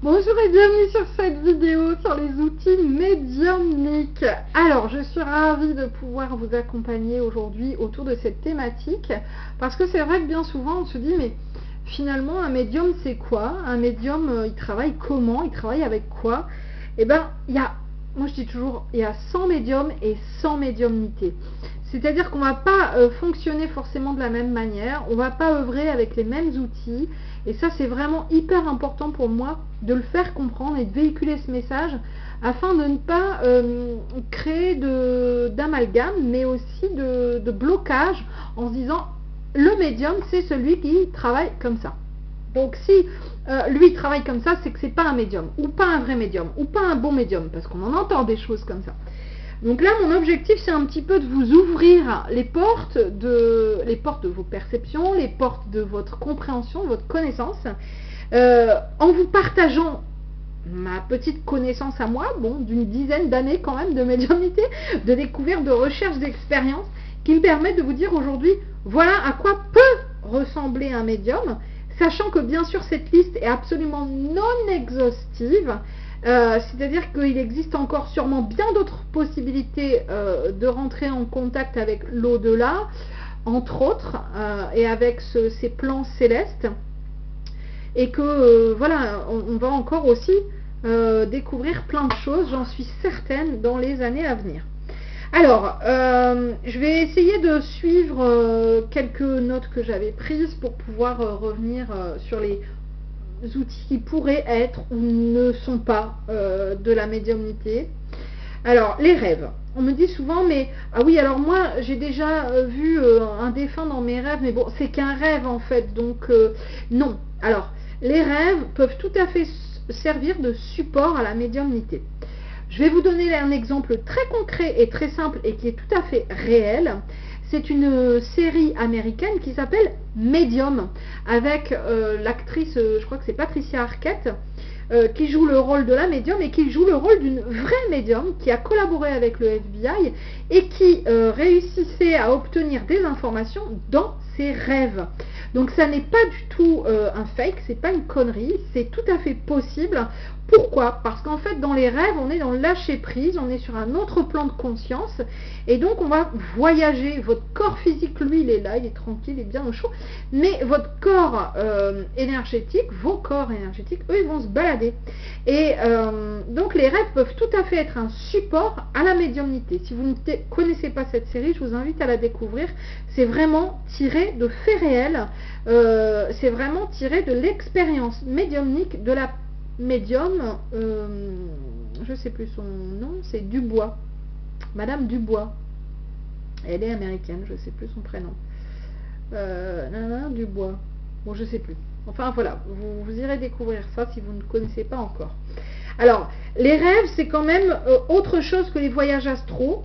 Bonjour et bienvenue sur cette vidéo sur les outils médiumniques. Alors, je suis ravie de pouvoir vous accompagner aujourd'hui autour de cette thématique parce que c'est vrai que bien souvent on se dit mais finalement un médium c'est quoi? Un médium il travaille comment? Il travaille avec quoi? Eh ben, moi je dis toujours, il y a 100 médiums et 100 médiumnités. C'est-à-dire qu'on ne va pas fonctionner forcément de la même manière, on ne va pas œuvrer avec les mêmes outils. Et ça, c'est vraiment hyper important pour moi de le faire comprendre et de véhiculer ce message afin de ne pas créer d'amalgame, mais aussi de blocage en se disant le médium, c'est celui qui travaille comme ça. Donc si lui travaille comme ça, c'est que c'est pas un médium, ou pas un vrai médium, ou pas un bon médium, parce qu'on en entend des choses comme ça. Donc là, mon objectif, c'est un petit peu de vous ouvrir les portes de vos perceptions, les portes de votre compréhension, de votre connaissance, en vous partageant ma petite connaissance à moi, bon, d'une dizaine d'années quand même de médiumnité, de découverte, de recherche, d'expérience, qui me permettent de vous dire aujourd'hui, voilà à quoi peut ressembler un médium, sachant que bien sûr cette liste est absolument non exhaustive. C'est-à-dire qu'il existe encore sûrement bien d'autres possibilités de rentrer en contact avec l'au-delà, entre autres, et avec ces plans célestes, et que voilà, on va encore aussi découvrir plein de choses, j'en suis certaine, dans les années à venir. Alors, je vais essayer de suivre quelques notes que j'avais prises pour pouvoir revenir sur les outils qui pourraient être ou ne sont pas de la médiumnité. Alors, les rêves. On me dit souvent, mais ah oui, alors moi j'ai déjà vu un défunt dans mes rêves, mais bon, c'est qu'un rêve en fait, donc non. Alors, les rêves peuvent tout à fait servir de support à la médiumnité. Je vais vous donner un exemple très concret et très simple et qui est tout à fait réel. C'est une série américaine qui s'appelle Medium, avec l'actrice, je crois que c'est Patricia Arquette, qui joue le rôle de la médium et qui joue le rôle d'une vraie médium qui a collaboré avec le FBI et qui réussissait à obtenir des informations dans ses rêves. Donc ça n'est pas du tout un fake, c'est pas une connerie, c'est tout à fait possible. Pourquoi? Parce qu'en fait dans les rêves on est dans le lâcher prise, on est sur un autre plan de conscience et donc on va voyager. Votre corps physique lui il est là, il est tranquille, il est bien au chaud, mais votre corps énergétique, vos corps énergétiques, eux ils vont se balader. Et donc les rêves peuvent tout à fait être un support à la médiumnité. Si vous ne connaissez pas cette série, je vous invite à la découvrir. C'est vraiment tiré de faits réels, c'est vraiment tiré de l'expérience médiumnique de la médium, je sais plus son nom, c'est Dubois, Madame Dubois, elle est américaine, je sais plus son prénom, Dubois, bon je sais plus, enfin voilà, vous irez découvrir ça si vous ne connaissez pas encore. Alors les rêves c'est quand même autre chose que les voyages astraux,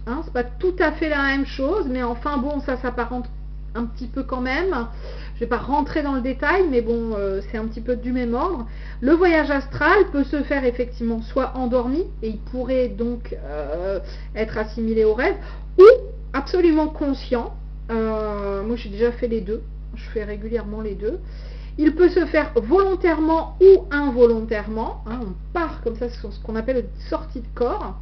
hein, c'est pas tout à fait la même chose, mais enfin bon, ça s'apparente un petit peu quand même. Je ne vais pas rentrer dans le détail, mais bon, c'est un petit peu du même ordre. Le voyage astral peut se faire effectivement soit endormi, et il pourrait donc être assimilé au rêve, ou absolument conscient. Moi j'ai déjà fait les deux, je fais régulièrement les deux. Il peut se faire volontairement ou involontairement, hein, on part comme ça, c'est ce qu'on appelle une sortie de corps.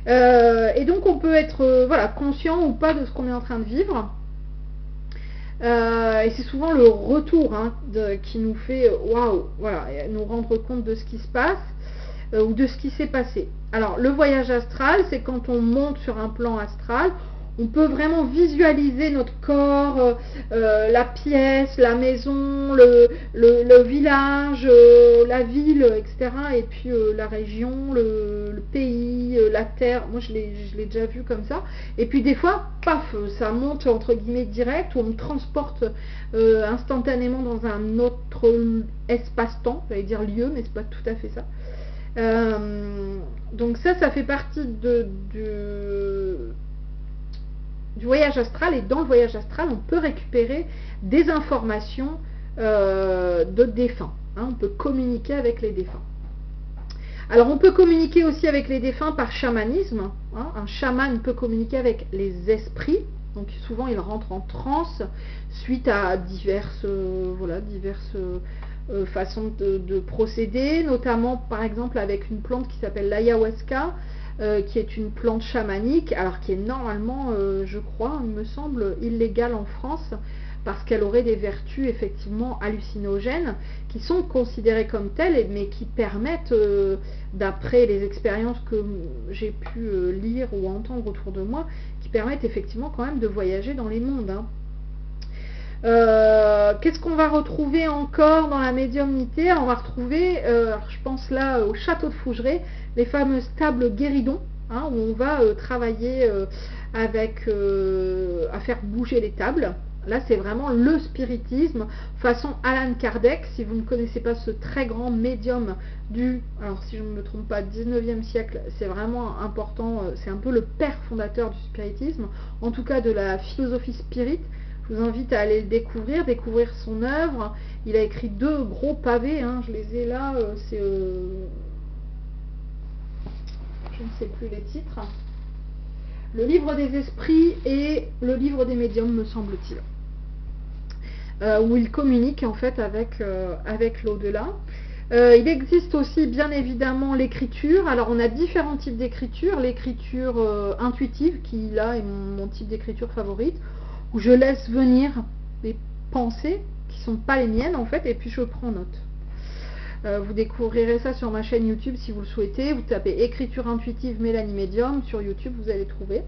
Et donc on peut être voilà, conscient ou pas de ce qu'on est en train de vivre. Et c'est souvent le retour hein, qui nous fait waouh, voilà, nous rendre compte de ce qui se passe ou de ce qui s'est passé. Alors le voyage astral, c'est quand on monte sur un plan astral, on peut vraiment visualiser notre corps, la pièce, la maison, le village, la ville, etc. Et puis la région, le pays, la terre. Moi je l'ai déjà vu comme ça. Et puis des fois, paf, ça monte entre guillemets direct, où on me transporte instantanément dans un autre espace-temps, j'allais dire lieu, mais c'est pas tout à fait ça. Donc ça fait partie du voyage astral, et dans le voyage astral on peut récupérer des informations de défunts, hein, on peut communiquer avec les défunts. Alors on peut communiquer aussi avec les défunts par chamanisme, hein. Un chaman peut communiquer avec les esprits, donc souvent il rentre en transe suite à diverses façons de procéder, notamment par exemple avec une plante qui s'appelle l'ayahuasca, qui est une plante chamanique, alors qui est normalement, je crois, il me semble, illégale en France, parce qu'elle aurait des vertus effectivement hallucinogènes, qui sont considérées comme telles, mais qui permettent, d'après les expériences que j'ai pu lire ou entendre autour de moi, qui permettent effectivement quand même de voyager dans les mondes, hein. Qu'est-ce qu'on va retrouver encore dans la médiumnité? On va retrouver, je pense là au château de Fougeray, les fameuses tables guéridon, hein, où on va travailler avec, à faire bouger les tables. Là, c'est vraiment le spiritisme, façon Allan Kardec. Si vous ne connaissez pas ce très grand médium alors si je ne me trompe pas, 19e siècle, c'est vraiment important, c'est un peu le père fondateur du spiritisme, en tout cas de la philosophie spirit. Je vous invite à aller le découvrir son œuvre. Il a écrit 2 gros pavés, hein, je les ai là, c'est... je ne sais plus les titres. Le livre des esprits et le livre des médiums, me semble-t-il. Où il communique en fait avec l'au-delà. Il existe aussi bien évidemment l'écriture. Alors on a différents types d'écriture. L'écriture intuitive, qui là est mon type d'écriture favorite, où je laisse venir des pensées qui ne sont pas les miennes en fait, et puis je prends note. Vous découvrirez ça sur ma chaîne YouTube si vous le souhaitez. Vous tapez écriture intuitive Mélanie Médium sur YouTube, vous allez trouver.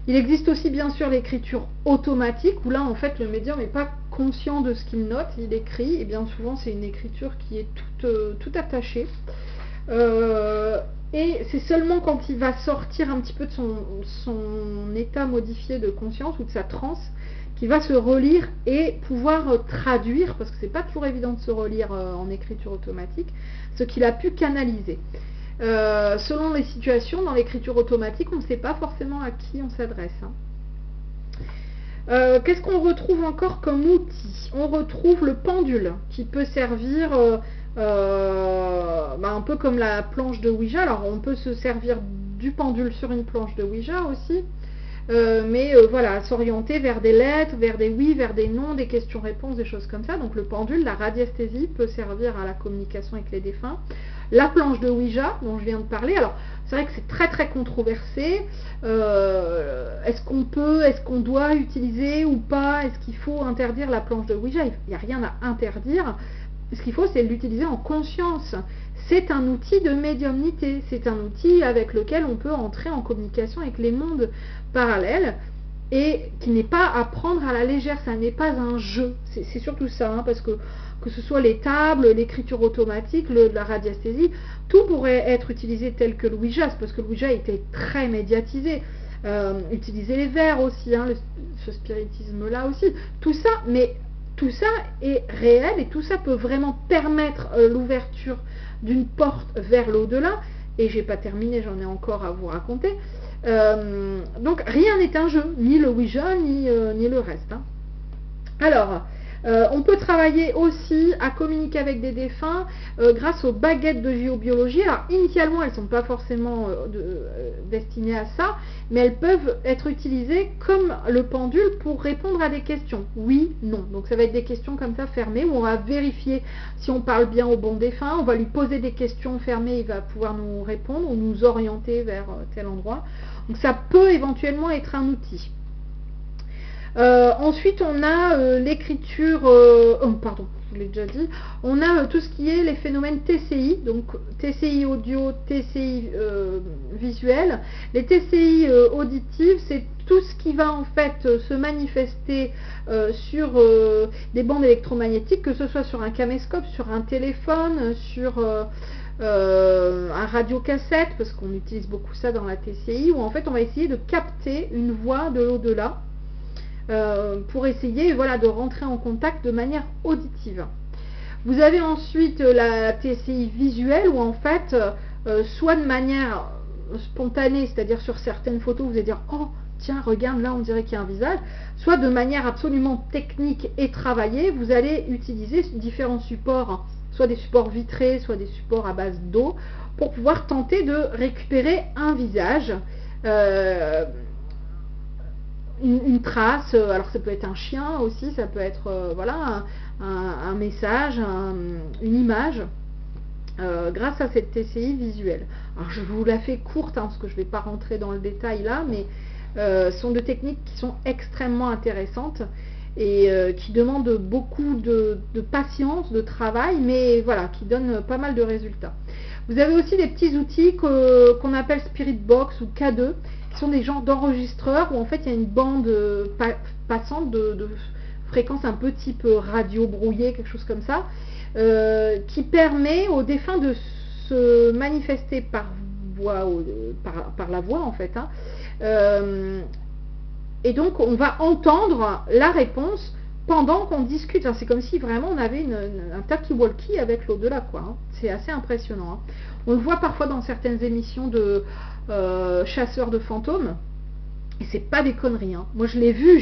Il existe aussi bien sûr l'écriture automatique, où là en fait le médium n'est pas conscient de ce qu'il note, il écrit, et bien souvent c'est une écriture qui est toute attachée. Et c'est seulement quand il va sortir un petit peu de son état modifié de conscience ou de sa transe qu'il va se relire et pouvoir traduire, parce que c'est pas toujours évident de se relire en écriture automatique, ce qu'il a pu canaliser. Selon les situations, dans l'écriture automatique, on ne sait pas forcément à qui on s'adresse, hein. Qu'est-ce qu'on retrouve encore comme outil? On retrouve le pendule, qui peut servir un peu comme la planche de Ouija. Alors on peut se servir du pendule sur une planche de Ouija aussi, mais voilà, s'orienter vers des lettres, vers des oui, vers des non, des questions-réponses, des choses comme ça. Donc le pendule, la radiesthésie peut servir à la communication avec les défunts. La planche de Ouija dont je viens de parler, alors c'est vrai que c'est très très controversé. Est-ce qu'on doit utiliser ou pas? Est-ce qu'il faut interdire la planche de Ouija? Il n'y a rien à interdire. Ce qu'il faut, c'est l'utiliser en conscience. C'est un outil de médiumnité, c'est un outil avec lequel on peut entrer en communication avec les mondes parallèles, et qui n'est pas à prendre à la légère, ça n'est pas un jeu. C'est surtout ça, hein, parce que ce soit les tables, l'écriture automatique, la radiesthésie, tout pourrait être utilisé tel que le Ouija, parce que le Ouija était très médiatisé. Utiliser les verres aussi, hein, ce spiritisme-là aussi, tout ça, mais tout ça est réel, et tout ça peut vraiment permettre l'ouverture d'une porte vers l'au-delà. Et j'ai pas terminé, j'en ai encore à vous raconter. Donc rien n'est un jeu, ni le Ouija, ni le reste, hein. Alors, on peut travailler aussi à communiquer avec des défunts grâce aux baguettes de géobiologie. Alors initialement elles ne sont pas forcément destinées à ça, mais elles peuvent être utilisées comme le pendule pour répondre à des questions. Oui, non. Donc ça va être des questions comme ça fermées, où on va vérifier si on parle bien au bon défunt, on va lui poser des questions fermées, il va pouvoir nous répondre ou nous orienter vers tel endroit. Donc ça peut éventuellement être un outil. Ensuite on a l'écriture, pardon, je l'ai déjà dit, on a tout ce qui est les phénomènes TCI, donc TCI audio, TCI visuel. Les TCI auditives, c'est tout ce qui va en fait se manifester sur des bandes électromagnétiques, que ce soit sur un caméscope, sur un téléphone, sur un radiocassette, parce qu'on utilise beaucoup ça dans la TCI, où en fait on va essayer de capter une voix de l'au-delà. Pour essayer, voilà, de rentrer en contact de manière auditive. Vous avez ensuite la TCI visuelle, où en fait, soit de manière spontanée, c'est-à-dire sur certaines photos, vous allez dire « Oh, tiens, regarde, là, on dirait qu'il y a un visage », soit de manière absolument technique et travaillée, vous allez utiliser différents supports, soit des supports vitrés, soit des supports à base d'eau, pour pouvoir tenter de récupérer un visage, une trace. Alors ça peut être un chien aussi, ça peut être voilà, un message, une image, grâce à cette TCI visuelle. Alors je vous la fais courte, parce que je ne vais pas rentrer dans le détail là, mais ce sont deux techniques qui sont extrêmement intéressantes et qui demandent beaucoup de patience, de travail, mais voilà, qui donnent pas mal de résultats. Vous avez aussi des petits outils qu'on appelle Spirit Box ou K2, qui sont des genres d'enregistreurs où en fait il y a une bande passante de fréquence un peu type radio brouillée, quelque chose comme ça, qui permet aux défunts de se manifester par voix, par la voix en fait, et donc on va entendre la réponse pendant qu'on discute. C'est comme si vraiment on avait un talkie-walkie avec l'au-delà, quoi. C'est assez impressionnant. On le voit parfois dans certaines émissions de chasseurs de fantômes. Et c'est pas des conneries. Moi je l'ai vu,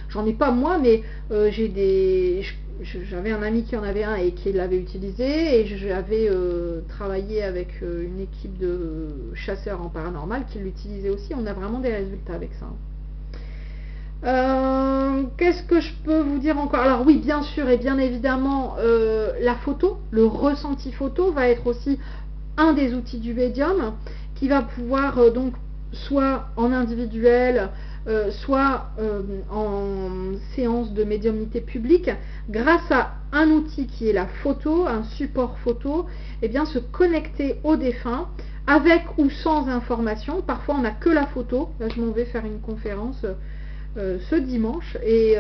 j'en ai pas moi, mais j'avais un ami qui en avait un et qui l'avait utilisé, et j'avais travaillé avec une équipe de chasseurs en paranormal qui l'utilisait aussi. On a vraiment des résultats avec ça. Qu'est-ce que je peux vous dire encore? Alors oui, bien sûr et bien évidemment, la photo, le ressenti photo va être aussi un des outils du médium qui va pouvoir donc soit en individuel, soit en séance de médiumnité publique, grâce à un outil qui est la photo, un support photo, et bien se connecter au défunt avec ou sans information. Parfois on n'a que la photo. Là je m'en vais faire une conférence ce dimanche, et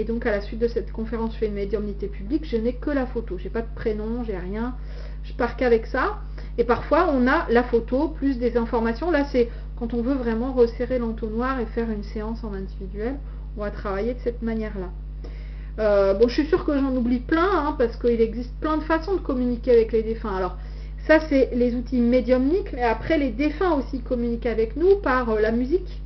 donc à la suite de cette conférence sur une médiumnité publique, je n'ai que la photo, j'ai pas de prénom, j'ai rien, je pars qu'avec ça. Et parfois on a la photo plus des informations. Là c'est quand on veut vraiment resserrer l'entonnoir et faire une séance en individuel, on va travailler de cette manière là. Bon, je suis sûre que j'en oublie plein, parce qu'il existe plein de façons de communiquer avec les défunts. Alors ça c'est les outils médiumniques, mais après les défunts aussi communiquent avec nous par la musique,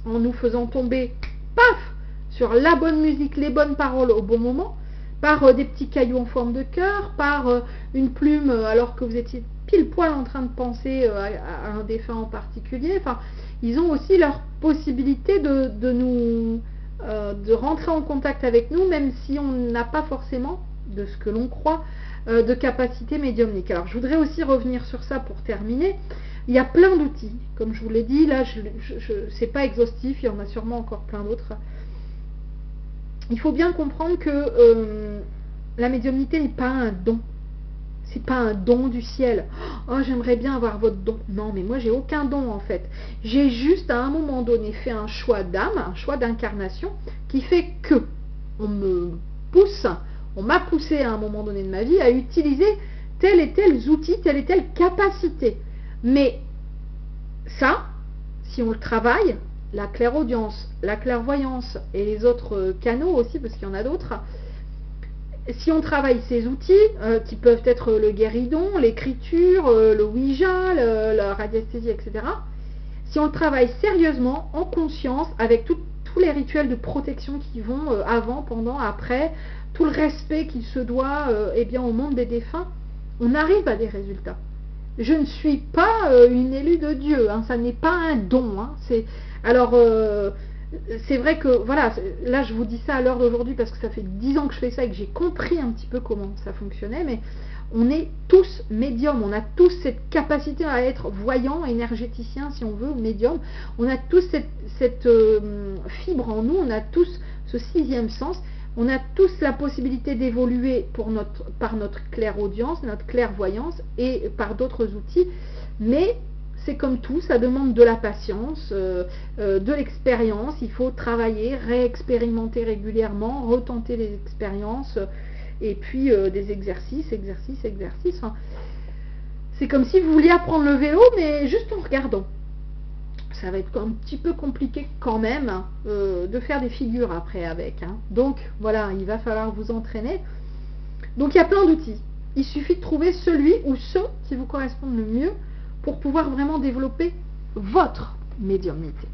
en nous faisant tomber, paf, sur la bonne musique, les bonnes paroles au bon moment, par des petits cailloux en forme de cœur, par une plume alors que vous étiez pile poil en train de penser à un défunt en particulier. Enfin, ils ont aussi leur possibilité de rentrer en contact avec nous, même si on n'a pas forcément, de ce que l'on croit, de capacité médiumnique. Alors je voudrais aussi revenir sur ça pour terminer. Il y a plein d'outils, comme je vous l'ai dit, là c'est pas exhaustif, il y en a sûrement encore plein d'autres. Il faut bien comprendre que la médiumnité n'est pas un don. C'est pas un don du ciel. Oh, j'aimerais bien avoir votre don. Non, mais moi j'ai aucun don en fait. J'ai juste à un moment donné fait un choix d'âme, un choix d'incarnation, qui fait que on me pousse, on m'a poussé à un moment donné de ma vie à utiliser tel et tel outil, telle et telle capacité. Mais ça, si on le travaille, la clairaudience, la clairvoyance et les autres canaux aussi, parce qu'il y en a d'autres, si on travaille ces outils, qui peuvent être le guéridon, l'écriture, le Ouija, la radiesthésie, etc., si on le travaille sérieusement, en conscience, avec tous les rituels de protection qui vont avant, pendant, après, tout le respect qu'il se doit au monde des défunts, on arrive à des résultats. Je ne suis pas une élue de Dieu, ça n'est pas un don. Alors, c'est vrai que, voilà, là je vous dis ça à l'heure d'aujourd'hui parce que ça fait 10 ans que je fais ça et que j'ai compris un petit peu comment ça fonctionnait, mais on est tous médiums, on a tous cette capacité à être voyants, énergéticiens si on veut, médiums, on a tous cette fibre en nous, on a tous ce sixième sens. On a tous la possibilité d'évoluer par notre clairaudience, notre clairvoyance et par d'autres outils, mais c'est comme tout, ça demande de la patience, de l'expérience. Il faut travailler, réexpérimenter régulièrement, retenter les expériences et puis des exercices. C'est comme si vous vouliez apprendre le vélo, mais juste en regardant. Ça va être un petit peu compliqué quand même de faire des figures après avec. Donc voilà, il va falloir vous entraîner. Donc il y a plein d'outils. Il suffit de trouver celui ou ceux qui vous correspondent le mieux pour pouvoir vraiment développer votre médiumnité.